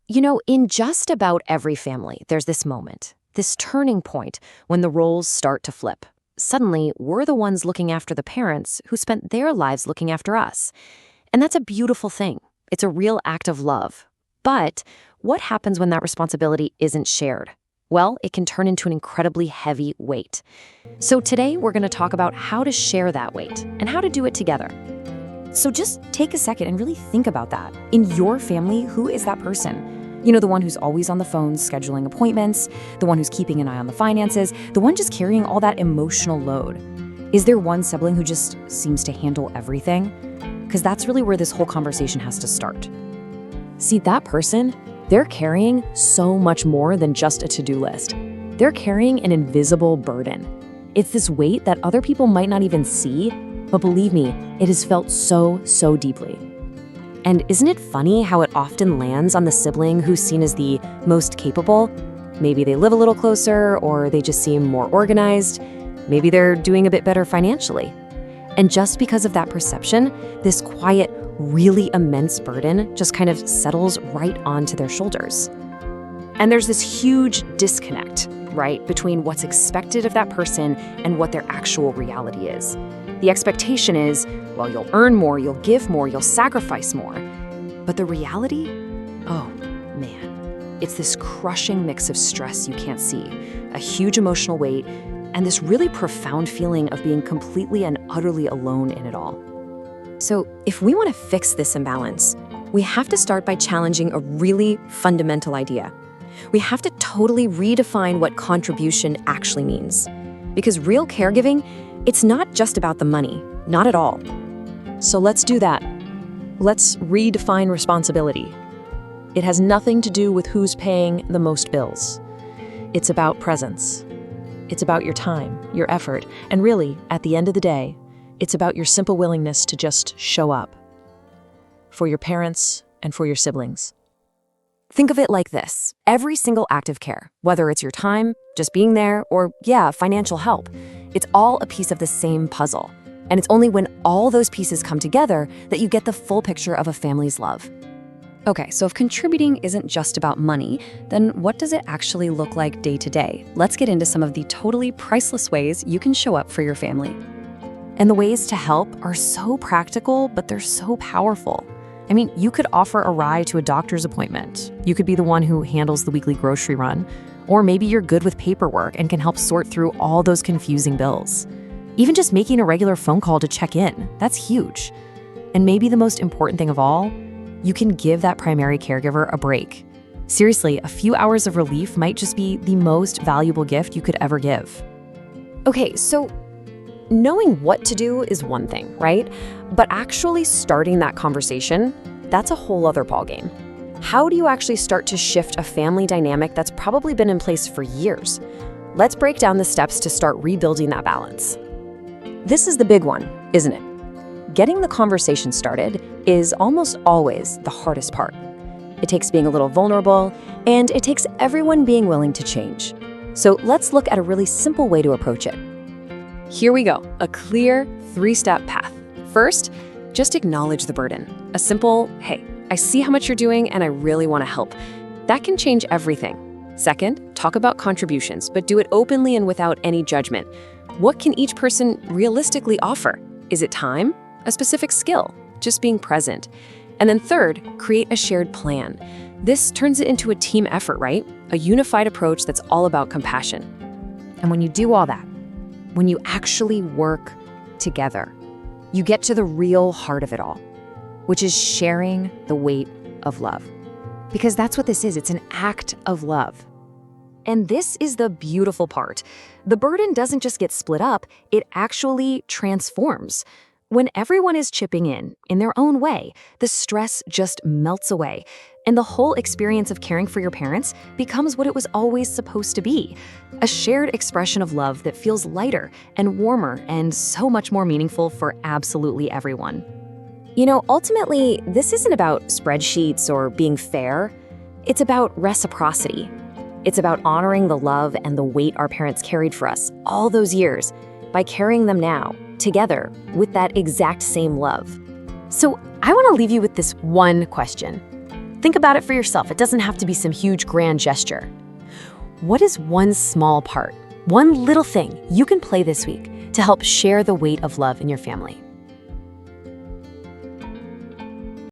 In just about every family, there's this moment, this turning point when the roles start to flip. Suddenly, we're the ones looking after the parents who spent their lives looking after us. And that's a beautiful thing. It's a real act of love. But what happens when that responsibility isn't shared? Well, it can turn into an incredibly heavy weight. So today, we're going to talk about how to share that weight and how to do it together. So just take a second and really think about that. In your family, who is that person? The one who's always on the phone scheduling appointments, the one who's keeping an eye on the finances, the one just carrying all that emotional load. Is there one sibling who just seems to handle everything? Because that's really where this whole conversation has to start. See, that person, they're carrying so much more than just a to-do list. They're carrying an invisible burden. It's this weight that other people might not even see, but believe me, it is felt so, so deeply. And isn't it funny how it often lands on the sibling who's seen as the most capable? Maybe they live a little closer, or they just seem more organized. Maybe they're doing a bit better financially. And just because of that perception, this quiet, really immense burden just kind of settles right onto their shoulders. And there's this huge disconnect, right, between what's expected of that person and what their actual reality is. The expectation is, well, you'll earn more, you'll give more, you'll sacrifice more. But the reality? Oh, man. It's this crushing mix of stress you can't see, a huge emotional weight, and this really profound feeling of being completely and utterly alone in it all. So if we want to fix this imbalance, we have to start by challenging a really fundamental idea. We have to totally redefine what contribution actually means. Because real caregiving, it's not just about the money, not at all. So let's do that. Let's redefine responsibility. It has nothing to do with who's paying the most bills. It's about presence. It's about your time, your effort, and really, at the end of the day, it's about your simple willingness to just show up for your parents and for your siblings. Think of it like this. Every single act of care, whether it's your time, just being there, or, financial help, it's all a piece of the same puzzle. And it's only when all those pieces come together that you get the full picture of a family's love. Okay, so if contributing isn't just about money, then what does it actually look like day to day? Let's get into some of the totally priceless ways you can show up for your family. And the ways to help are so practical, but they're so powerful. I mean, you could offer a ride to a doctor's appointment. You could be the one who handles the weekly grocery run. Or maybe you're good with paperwork and can help sort through all those confusing bills. Even just making a regular phone call to check in, that's huge. And maybe the most important thing of all, you can give that primary caregiver a break. Seriously, a few hours of relief might just be the most valuable gift you could ever give. Okay, so knowing what to do is one thing, right? But actually starting that conversation, that's a whole other ballgame. How do you actually start to shift a family dynamic that's probably been in place for years? Let's break down the steps to start rebuilding that balance. This is the big one, isn't it? Getting the conversation started is almost always the hardest part. It takes being a little vulnerable, and it takes everyone being willing to change. So let's look at a really simple way to approach it. Here we go, a clear 3-step path. First, just acknowledge the burden. A simple, hey, I see how much you're doing and I really want to help. That can change everything. Second, talk about contributions, but do it openly and without any judgment. What can each person realistically offer? Is it time? A specific skill? Just being present? And then third, create a shared plan. This turns it into a team effort, right? A unified approach that's all about compassion. And when you do all that, when you actually work together, you get to the real heart of it all, which is sharing the weight of love. Because that's what this is. It's an act of love. And this is the beautiful part. The burden doesn't just get split up, it actually transforms. When everyone is chipping in their own way, the stress just melts away. And the whole experience of caring for your parents becomes what it was always supposed to be. A shared expression of love that feels lighter and warmer and so much more meaningful for absolutely everyone. Ultimately, this isn't about spreadsheets or being fair. It's about reciprocity. It's about honoring the love and the weight our parents carried for us all those years by carrying them now, together, with that exact same love. So I want to leave you with this one question. Think about it for yourself. It doesn't have to be some huge grand gesture. What is one small part, one little thing you can play this week to help share the weight of love in your family?